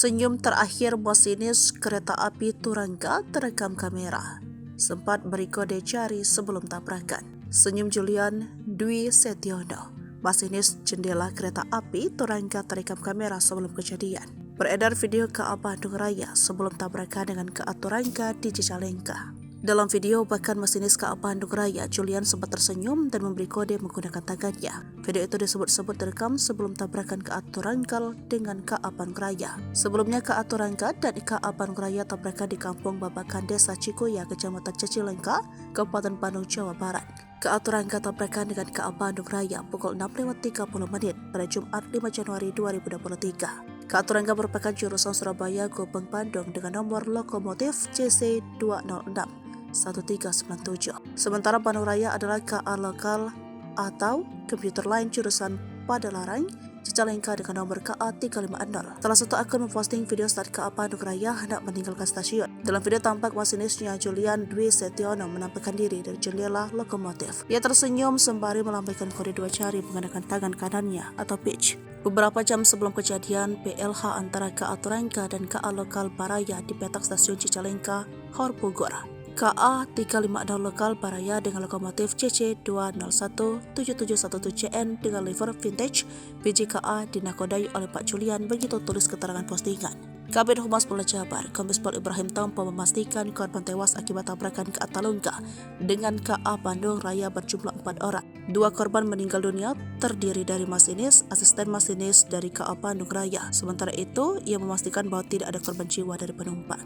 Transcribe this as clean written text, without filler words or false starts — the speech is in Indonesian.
Senyum terakhir masinis kereta api Turangga terekam kamera. Sempat beri kode cari sebelum tabrakan. Senyum Julian Dwi Setiono, masinis jendela kereta api Turangga terekam kamera sebelum kejadian. Beredar video KA Bandung Raya sebelum tabrakan dengan KA Turangga di Cicalengka. Dalam video, bahkan masinis KA Bandung Raya, Julian sempat tersenyum dan memberi kode menggunakan tangannya. Video itu disebut-sebut direkam sebelum tabrakan KA Turangga dengan KA Bandung Raya. Sebelumnya KA Turangga dan KA Bandung Raya tabrakan di Kampung Babakan Desa Cikuya, Kecamatan Cicalengka, Kabupaten Bandung, Jawa Barat. KA Turangga tabrakan dengan KA Bandung Raya pukul 6.30 pada Jumat 5 Januari 2023. KA Turangga merupakan jurusan Surabaya Gubeng Bandung dengan nomor lokomotif CC 206 1397. Sementara Bandung Raya adalah KA lokal atau komuter lain jurusan Padalarang Cicalengka dengan nomor KA 350. Salah satu akun memposting video saat KA Bandung Raya hendak meninggalkan stasiun. Dalam video tampak masinisnya Julian Dwi Setiono menampilkan diri dari jendela lokomotif. Ia tersenyum sembari melambaikan kode dua jari menggunakan tangan kanannya atau pitch. Beberapa jam sebelum kejadian, PLH antara KA Turangga dan KA lokal Baraya di petak stasiun Cicalengka, Hor Bogor. KA 350 lokal Baraya dengan lokomotif CC 2017717CN dengan liver vintage BJKA dinakodai oleh Pak Julian, begitu tulis keterangan postingan. Kabid Humas Polda Jabar, Kombes Pol Ibrahim Tompo memastikan korban tewas akibat tabrakan KA Turangga dengan KA Bandung Raya berjumlah 4 orang. 2 korban meninggal dunia terdiri dari masinis, asisten masinis dari KA Bandung Raya. Sementara itu, ia memastikan bahwa tidak ada korban jiwa dari penumpang.